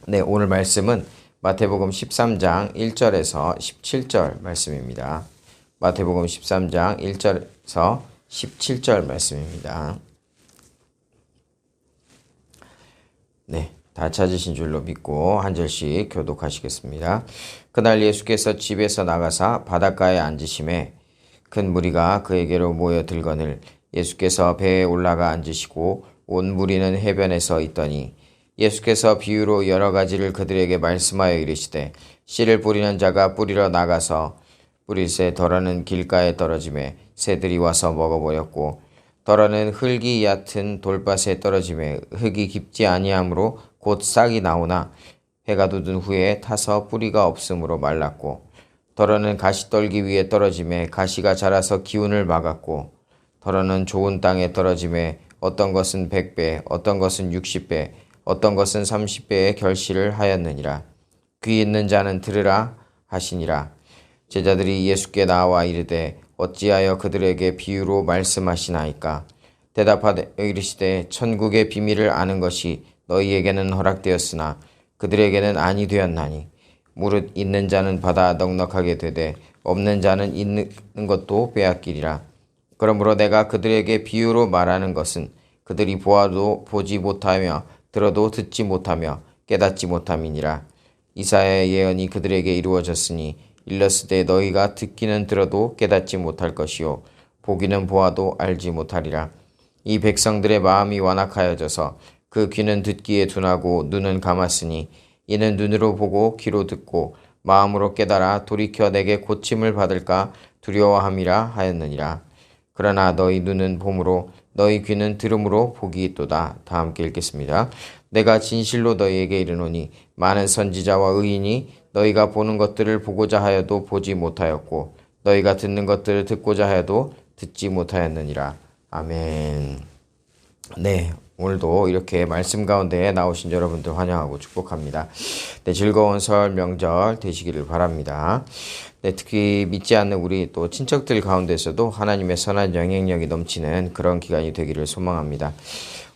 네, 오늘 말씀은 마태복음 13장 1절에서 17절 말씀입니다. 마태복음 13장 1절에서 17절 말씀입니다. 네, 다 찾으신 줄로 믿고 한 절씩 교독하시겠습니다. 그날 예수께서 집에서 나가사 바닷가에 앉으심에 큰 무리가 그에게로 모여들거늘 예수께서 배에 올라가 앉으시고 온 무리는 해변에서 있더니 예수께서 비유로 여러 가지를 그들에게 말씀하여 이르시되 씨를 뿌리는 자가 뿌리러 나가서 뿌릴새 덜어는 길가에 떨어지매 새들이 와서 먹어버렸고 덜어는 흙이 얕은 돌밭에 떨어지매 흙이 깊지 아니하므로 곧 싹이 나오나 해가 돋은 후에 타서 뿌리가 없으므로 말랐고 덜어는 가시떨기 위에 떨어지매 가시가 자라서 기운을 막았고 덜어는 좋은 땅에 떨어지매 어떤 것은 100배 어떤 것은 60배 어떤 것은 30배의 결실을 하였느니라. 귀 있는 자는 들으라 하시니라. 제자들이 예수께 나와 이르되 어찌하여 그들에게 비유로 말씀하시나이까. 대답하되 이르시되 천국의 비밀을 아는 것이 너희에게는 허락되었으나 그들에게는 아니 되었나니 무릇 있는 자는 받아 넉넉하게 되되 없는 자는 있는 것도 빼앗기리라. 그러므로 내가 그들에게 비유로 말하는 것은 그들이 보아도 보지 못하며 들어도 듣지 못하며 깨닫지 못함이니라. 이사야의 예언이 그들에게 이루어졌으니 일렀으되 너희가 듣기는 들어도 깨닫지 못할 것이요 보기는 보아도 알지 못하리라. 이 백성들의 마음이 완악하여져서 그 귀는 듣기에 둔하고 눈은 감았으니 이는 눈으로 보고 귀로 듣고 마음으로 깨달아 돌이켜 내게 고침을 받을까 두려워함이라 하였느니라. 그러나 너희 눈은 봄으로 너희 귀는 들음으로 복이 있도다. 다 함께 읽겠습니다. 내가 진실로 너희에게 이르노니 많은 선지자와 의인이 너희가 보는 것들을 보고자 하여도 보지 못하였고 너희가 듣는 것들을 듣고자 하여도 듣지 못하였느니라. 아멘. 네, 오늘도 이렇게 말씀 가운데 나오신 여러분들 환영하고 축복합니다. 네, 즐거운 설 명절 되시기를 바랍니다. 네, 특히 믿지 않는 우리 또 친척들 가운데서도 하나님의 선한 영향력이 넘치는 그런 기간이 되기를 소망합니다.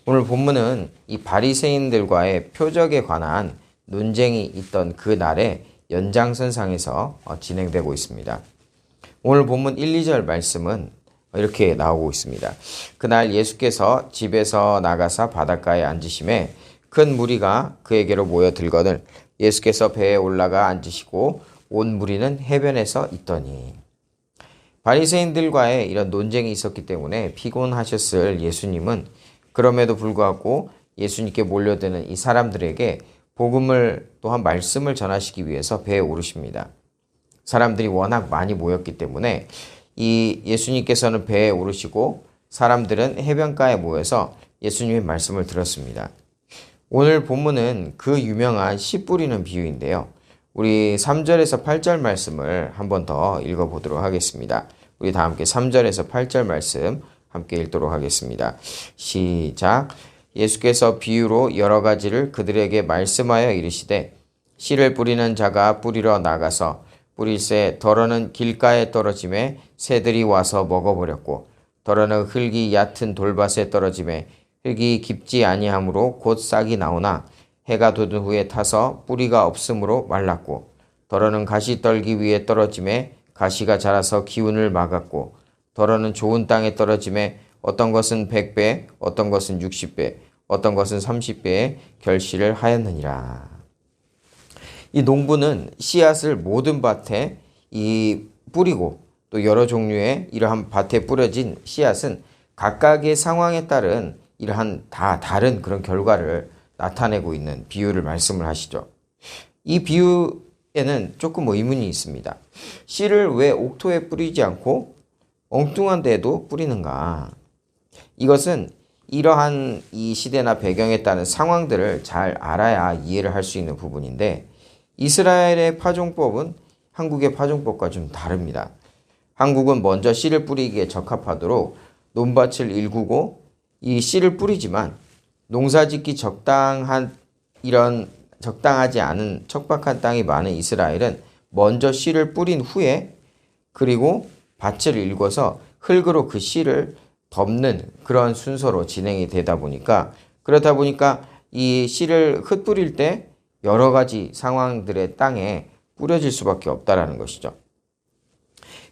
오늘 본문은 이 바리새인들과의 표적에 관한 논쟁이 있던 그 날의 연장선상에서 진행되고 있습니다. 오늘 본문 1, 2절 말씀은 이렇게 나오고 있습니다. 그날 예수께서 집에서 나가사 바닷가에 앉으심에 큰 무리가 그에게로 모여들거늘 예수께서 배에 올라가 앉으시고 온 무리는 해변에서 있더니. 바리새인들과의 이런 논쟁이 있었기 때문에 피곤하셨을 예수님은 그럼에도 불구하고 예수님께 몰려드는 이 사람들에게 복음을 또한 말씀을 전하시기 위해서 배에 오르십니다. 사람들이 워낙 많이 모였기 때문에 이 예수님께서는 배에 오르시고 사람들은 해변가에 모여서 예수님의 말씀을 들었습니다. 오늘 본문은 그 유명한 씨 뿌리는 비유인데요. 우리 3절에서 8절 말씀을 한 번 더 읽어보도록 하겠습니다. 우리 다 함께 3절에서 8절 말씀 함께 읽도록 하겠습니다. 시작. 예수께서 비유로 여러 가지를 그들에게 말씀하여 이르시되 씨를 뿌리는 자가 뿌리러 나가서 뿌릴새 덜어는 길가에 떨어지매 새들이 와서 먹어버렸고 덜어는 흙이 얕은 돌밭에 떨어지매 흙이 깊지 아니하므로 곧 싹이 나오나 해가 돋은 후에 타서 뿌리가 없으므로 말랐고 덜어는 가시떨기 위에 떨어지매 가시가 자라서 기운을 막았고 덜어는 좋은 땅에 떨어지매 어떤 것은 100배 어떤 것은 60배 어떤 것은 30배의 결실을 하였느니라. 이 농부는 씨앗을 모든 밭에 뿌리고 또 여러 종류의 이러한 밭에 뿌려진 씨앗은 각각의 상황에 따른 이러한 다 다른 그런 결과를 나타내고 있는 비유를 말씀을 하시죠. 이 비유에는 조금 의문이 있습니다. 씨를 왜 옥토에 뿌리지 않고 엉뚱한 데에도 뿌리는가? 이것은 이러한 이 시대나 배경에 따른 상황들을 잘 알아야 이해를 할 수 있는 부분인데 이스라엘의 파종법은 한국의 파종법과 좀 다릅니다. 한국은 먼저 씨를 뿌리기에 적합하도록 논밭을 일구고 이 씨를 뿌리지만 농사짓기 적당하지 않은 척박한 땅이 많은 이스라엘은 먼저 씨를 뿌린 후에 그리고 밭을 일궈서 흙으로 그 씨를 덮는 그런 순서로 진행이 되다 보니까 그렇다 보니까 이 씨를 흩뿌릴 때 여러 가지 상황들의 땅에 뿌려질 수밖에 없다라는 것이죠.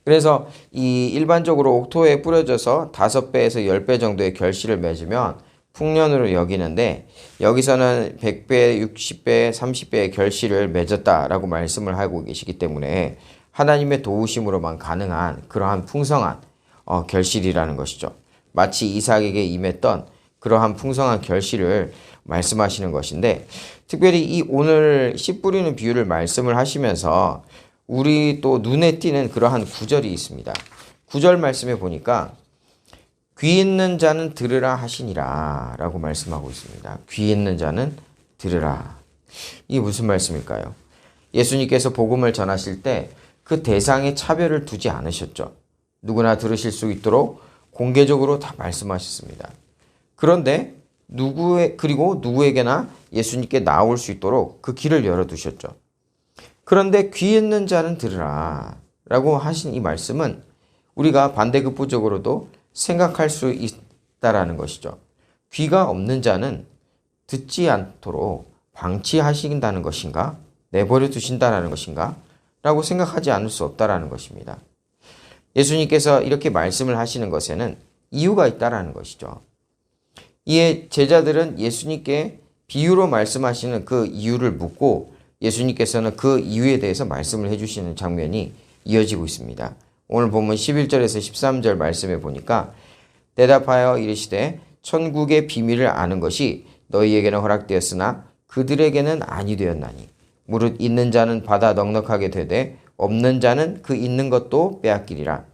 그래서 이 일반적으로 옥토에 뿌려져서 5배에서 10배 정도의 결실을 맺으면 풍년으로 여기는데 여기서는 100배, 60배, 30배의 결실을 맺었다라고 말씀을 하고 계시기 때문에 하나님의 도우심으로만 가능한 그러한 풍성한 결실이라는 것이죠. 마치 이삭에게 임했던 그러한 풍성한 결실을 말씀하시는 것인데 특별히 이 오늘 씨 뿌리는 비유를 말씀을 하시면서 우리 또 눈에 띄는 그러한 구절이 있습니다. 9절 말씀에 보니까 귀 있는 자는 들으라 하시니라 라고 말씀하고 있습니다. 귀 있는 자는 들으라. 이게 무슨 말씀일까요? 예수님께서 복음을 전하실 때 그 대상에 차별을 두지 않으셨죠. 누구나 들으실 수 있도록 공개적으로 다 말씀하셨습니다. 그런데 그리고 누구에게나 예수님께 나올 수 있도록 그 길을 열어두셨죠. 그런데 귀 있는 자는 들으라 라고 하신 이 말씀은 우리가 반대급부적으로도 생각할 수 있다라는 것이죠. 귀가 없는 자는 듣지 않도록 방치하신다는 것인가? 내버려 두신다라는 것인가? 라고 생각하지 않을 수 없다라는 것입니다. 예수님께서 이렇게 말씀을 하시는 것에는 이유가 있다라는 것이죠. 이에 제자들은 예수님께 비유로 말씀하시는 그 이유를 묻고 예수님께서는 그 이유에 대해서 말씀을 해주시는 장면이 이어지고 있습니다. 오늘 본문 11절에서 13절 말씀에 보니까 대답하여 이르시되 천국의 비밀을 아는 것이 너희에게는 허락되었으나 그들에게는 아니 되었나니 무릇 있는 자는 받아 넉넉하게 되되 없는 자는 그 있는 것도 빼앗기리라.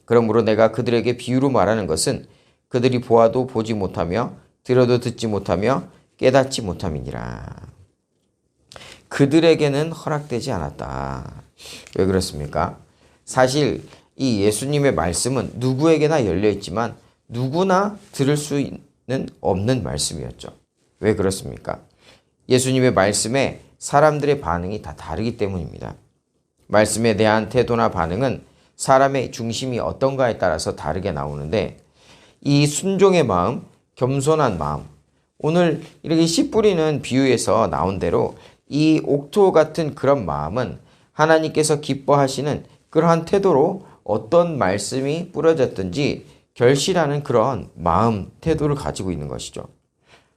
그러므로 내가 그들에게 비유로 말하는 것은 그들이 보아도 보지 못하며 들어도 듣지 못하며 깨닫지 못함이니라. 그들에게는 허락되지 않았다. 왜 그렇습니까? 사실 이 예수님의 말씀은 누구에게나 열려있지만 누구나 들을 수는 없는 말씀이었죠. 왜 그렇습니까? 예수님의 말씀에 사람들의 반응이 다 다르기 때문입니다. 말씀에 대한 태도나 반응은 사람의 중심이 어떤가에 따라서 다르게 나오는데 이 순종의 마음, 겸손한 마음, 오늘 이렇게 씨 뿌리는 비유에서 나온 대로 이 옥토 같은 그런 마음은 하나님께서 기뻐하시는 그러한 태도로 어떤 말씀이 뿌려졌든지 결실하는 그런 마음, 태도를 가지고 있는 것이죠.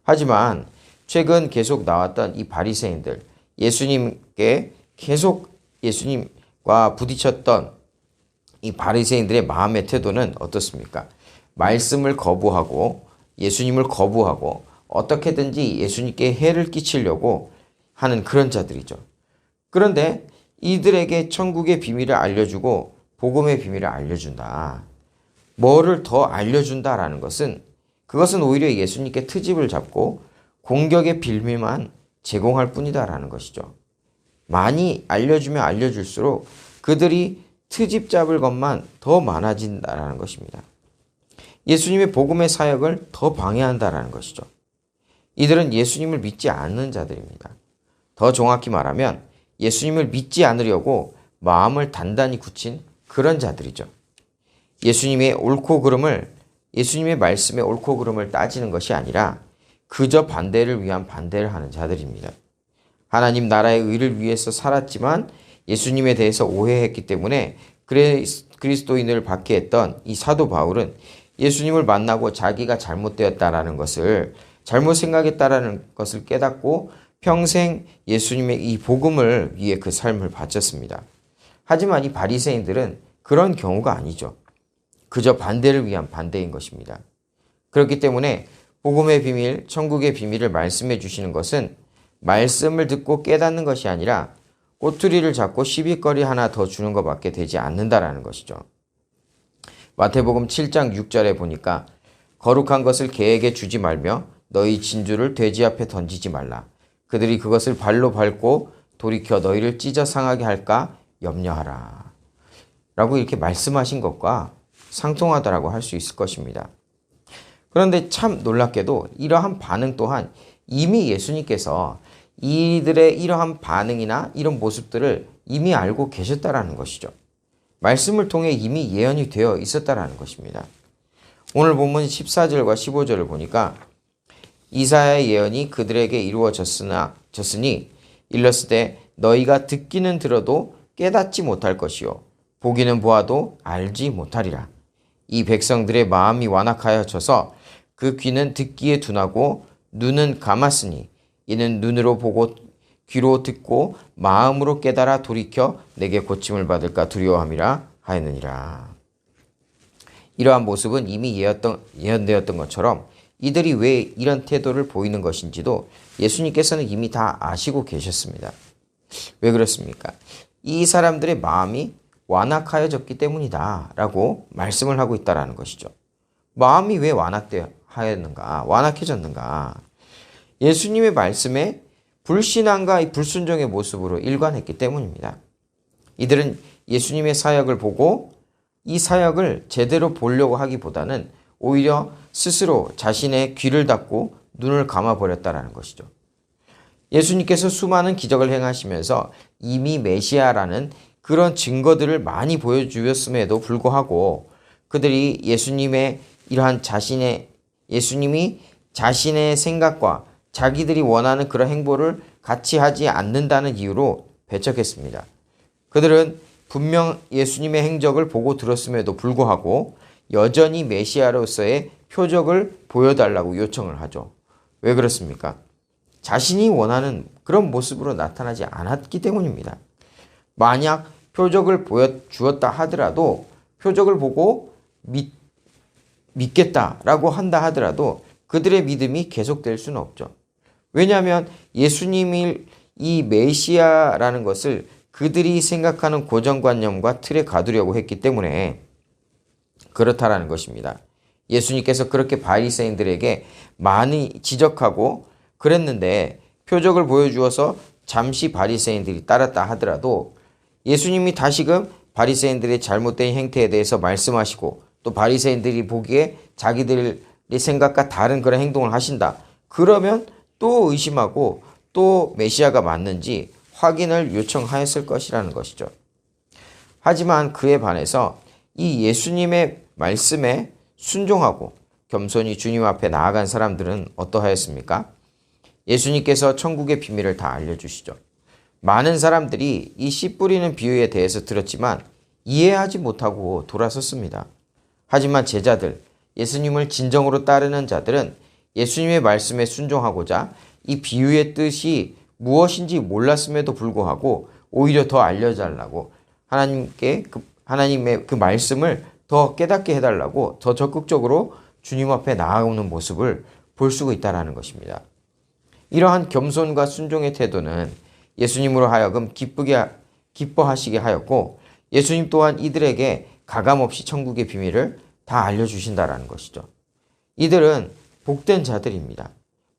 하지만 최근 계속 나왔던 이 바리새인들, 예수님께 계속 예수님과 부딪혔던 이 바리새인들의 마음의 태도는 어떻습니까? 말씀을 거부하고 예수님을 거부하고 어떻게든지 예수님께 해를 끼치려고 하는 그런 자들이죠. 그런데 이들에게 천국의 비밀을 알려주고 복음의 비밀을 알려준다. 뭐를 더 알려준다라는 것은 그것은 오히려 예수님께 트집을 잡고 공격의 빌미만 제공할 뿐이다라는 것이죠. 많이 알려주면 알려줄수록 그들이 트집 잡을 것만 더 많아진다라는 것입니다. 예수님의 복음의 사역을 더 방해한다라는 것이죠. 이들은 예수님을 믿지 않는 자들입니다. 더 정확히 말하면 예수님을 믿지 않으려고 마음을 단단히 굳힌 그런 자들이죠. 예수님의 말씀의 옳고 그름을 따지는 것이 아니라 그저 반대를 위한 반대를 하는 자들입니다. 하나님 나라의 의를 위해서 살았지만 예수님에 대해서 오해했기 때문에 그리스도인을 박해했던 이 사도 바울은 예수님을 만나고 자기가 잘못되었다라는 것을 잘못 생각했다라는 것을 깨닫고 평생 예수님의 이 복음을 위해 그 삶을 바쳤습니다. 하지만 이 바리새인들은 그런 경우가 아니죠. 그저 반대를 위한 반대인 것입니다. 그렇기 때문에 복음의 비밀, 천국의 비밀을 말씀해 주시는 것은 말씀을 듣고 깨닫는 것이 아니라 꼬투리를 잡고 시비거리 하나 더 주는 것밖에 되지 않는다라는 것이죠. 마태복음 7장 6절에 보니까 거룩한 것을 개에게 주지 말며 너희 진주를 돼지 앞에 던지지 말라. 그들이 그것을 발로 밟고 돌이켜 너희를 찢어 상하게 할까 염려하라. 라고 이렇게 말씀하신 것과 상통하다라고 할 수 있을 것입니다. 그런데 참 놀랍게도 이러한 반응 또한 이미 예수님께서 이들의 이러한 반응이나 이런 모습들을 이미 알고 계셨다라는 것이죠. 말씀을 통해 이미 예언이 되어 있었다라는 것입니다. 오늘 본문 14절과 15절을 보니까 이사야의 예언이 그들에게 이루어졌으니 일렀으되 너희가 듣기는 들어도 깨닫지 못할 것이요 보기는 보아도 알지 못하리라. 이 백성들의 마음이 완악하여져서 그 귀는 듣기에 둔하고 눈은 감았으니 이는 눈으로 보고 귀로 듣고 마음으로 깨달아 돌이켜 내게 고침을 받을까 두려워함이라 하였느니라. 이러한 모습은 이미 예언되었던 것처럼 이들이 왜 이런 태도를 보이는 것인지도 예수님께서는 이미 다 아시고 계셨습니다. 왜 그렇습니까? 이 사람들의 마음이 완악하여졌기 때문이다 라고 말씀을 하고 있다는 것이죠. 마음이 왜 완악해졌는가? 예수님의 말씀에 불신앙과 이 불순종의 모습으로 일관했기 때문입니다. 이들은 예수님의 사역을 보고 이 사역을 제대로 보려고 하기보다는 오히려 스스로 자신의 귀를 닫고 눈을 감아버렸다는 것이죠. 예수님께서 수많은 기적을 행하시면서 이미 메시아라는 그런 증거들을 많이 보여주었음에도 불구하고 그들이 예수님이 자신의 생각과 자기들이 원하는 그런 행보를 같이 하지 않는다는 이유로 배척했습니다. 그들은 분명 예수님의 행적을 보고 들었음에도 불구하고 여전히 메시아로서의 표적을 보여달라고 요청을 하죠. 왜 그렇습니까? 자신이 원하는 그런 모습으로 나타나지 않았기 때문입니다. 만약 표적을 보여주었다 하더라도 표적을 보고 믿겠다라고 한다 하더라도 그들의 믿음이 계속될 수는 없죠. 왜냐하면 예수님이 이 메시아라는 것을 그들이 생각하는 고정관념과 틀에 가두려고 했기 때문에 그렇다라는 것입니다. 예수님께서 그렇게 바리새인들에게 많이 지적하고 그랬는데 표적을 보여주어서 잠시 바리새인들이 따랐다 하더라도 예수님이 다시금 바리새인들의 잘못된 행태에 대해서 말씀하시고 또 바리새인들이 보기에 자기들의 생각과 다른 그런 행동을 하신다. 그러면 또 의심하고 또 메시아가 맞는지 확인을 요청하였을 것이라는 것이죠. 하지만 그에 반해서 이 예수님의 말씀에 순종하고 겸손히 주님 앞에 나아간 사람들은 어떠하였습니까? 예수님께서 천국의 비밀을 다 알려주시죠. 많은 사람들이 이 씨 뿌리는 비유에 대해서 들었지만 이해하지 못하고 돌아섰습니다. 하지만 제자들, 예수님을 진정으로 따르는 자들은 예수님의 말씀에 순종하고자 이 비유의 뜻이 무엇인지 몰랐음에도 불구하고 오히려 더 알려달라고 하나님의 그 말씀을 더 깨닫게 해달라고 더 적극적으로 주님 앞에 나아오는 모습을 볼 수가 있다는 것입니다. 이러한 겸손과 순종의 태도는 예수님으로 하여금 기뻐하시게 하였고 예수님 또한 이들에게 가감없이 천국의 비밀을 다 알려주신다라는 것이죠. 이들은 복된 자들입니다.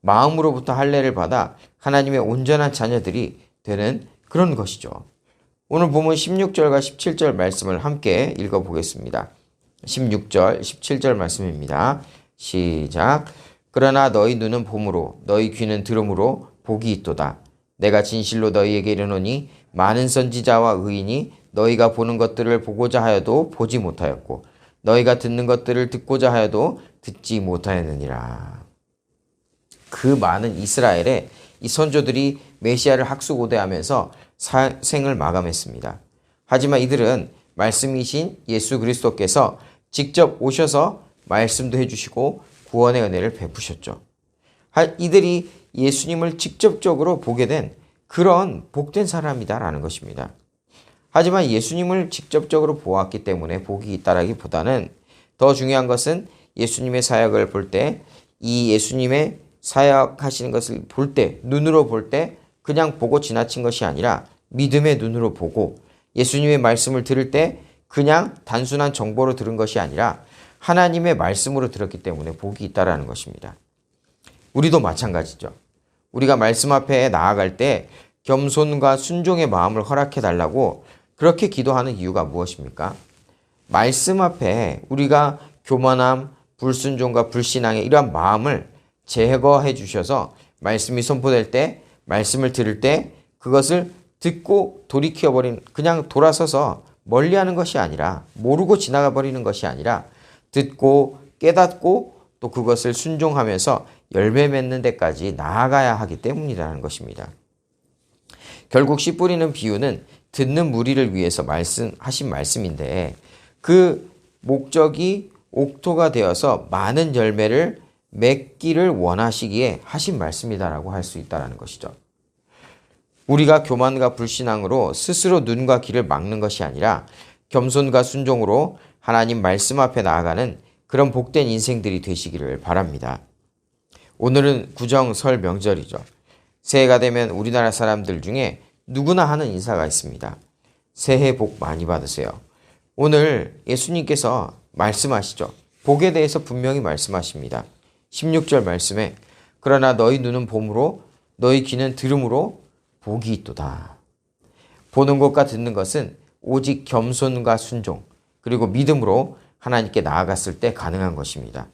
마음으로부터 할례를 받아 하나님의 온전한 자녀들이 되는 그런 것이죠. 오늘 보면 16절과 17절 말씀을 함께 읽어보겠습니다. 16절, 17절 말씀입니다. 시작. 그러나 너희 눈은 봄으로 너희 귀는 들음으로 복이 있도다. 내가 진실로 너희에게 이르노니 많은 선지자와 의인이 너희가 보는 것들을 보고자 하여도 보지 못하였고 너희가 듣는 것들을 듣고자 하여도 듣지 못하였느니라. 그 많은 이스라엘의 이 선조들이 메시아를 학수고대하면서 생을 마감했습니다. 하지만 이들은 말씀이신 예수 그리스도께서 직접 오셔서 말씀도 해주시고 구원의 은혜를 베푸셨죠. 이들이 예수님을 직접적으로 보게 된 그런 복된 사람이다라는 것입니다. 하지만 예수님을 직접적으로 보았기 때문에 복이 있다라기보다는 더 중요한 것은 예수님의 사역을 볼 때 이 예수님의 사역하시는 것을 볼 때 눈으로 볼 때 그냥 보고 지나친 것이 아니라 믿음의 눈으로 보고 예수님의 말씀을 들을 때 그냥 단순한 정보로 들은 것이 아니라 하나님의 말씀으로 들었기 때문에 복이 있다라는 것입니다. 우리도 마찬가지죠. 우리가 말씀 앞에 나아갈 때 겸손과 순종의 마음을 허락해 달라고 그렇게 기도하는 이유가 무엇입니까? 말씀 앞에 우리가 교만함, 불순종과 불신앙의 이러한 마음을 제거해 주셔서 말씀이 선포될 때, 말씀을 들을 때 그것을 듣고 돌이켜버린 그냥 돌아서서 멀리하는 것이 아니라 모르고 지나가 버리는 것이 아니라 듣고 깨닫고 또 그것을 순종하면서 열매 맺는 데까지 나아가야 하기 때문이라는 것입니다. 결국 씨 뿌리는 비유는 듣는 무리를 위해서 하신 말씀인데 그 목적이 옥토가 되어서 많은 열매를 맺기를 원하시기에 하신 말씀이다라고 할 수 있다는 것이죠. 우리가 교만과 불신앙으로 스스로 눈과 귀를 막는 것이 아니라 겸손과 순종으로 하나님 말씀 앞에 나아가는 그런 복된 인생들이 되시기를 바랍니다. 오늘은 구정 설 명절이죠. 새해가 되면 우리나라 사람들 중에 누구나 하는 인사가 있습니다. 새해 복 많이 받으세요. 오늘 예수님께서 말씀하시죠. 복에 대해서 분명히 말씀하십니다. 16절 말씀에 그러나 너희 눈은 봄으로 너희 귀는 들음으로 복이 있도다. 보는 것과 듣는 것은 오직 겸손과 순종 그리고 믿음으로 하나님께 나아갔을 때 가능한 것입니다.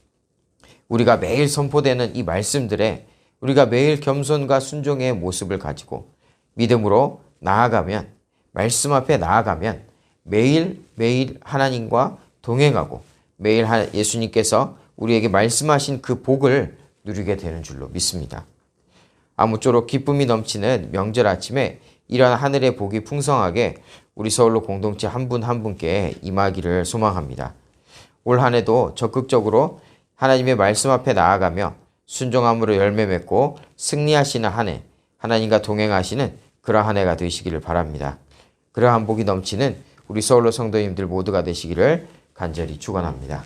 우리가 매일 선포되는 이 말씀들에 우리가 매일 겸손과 순종의 모습을 가지고 믿음으로 나아가면 말씀 앞에 나아가면 매일 하나님과 동행하고 매일 예수님께서 우리에게 말씀하신 그 복을 누리게 되는 줄로 믿습니다. 아무쪼록 기쁨이 넘치는 명절 아침에 이런 하늘의 복이 풍성하게 우리 서울로 공동체 한 분 한 분께 임하기를 소망합니다. 올 한 해도 적극적으로 하나님의 말씀 앞에 나아가며 순종함으로 열매 맺고 승리하시는 한 해, 하나님과 동행하시는 그러한 한 해가 되시기를 바랍니다. 그러한 복이 넘치는 우리 서울로 성도님들 모두가 되시기를 간절히 축원합니다.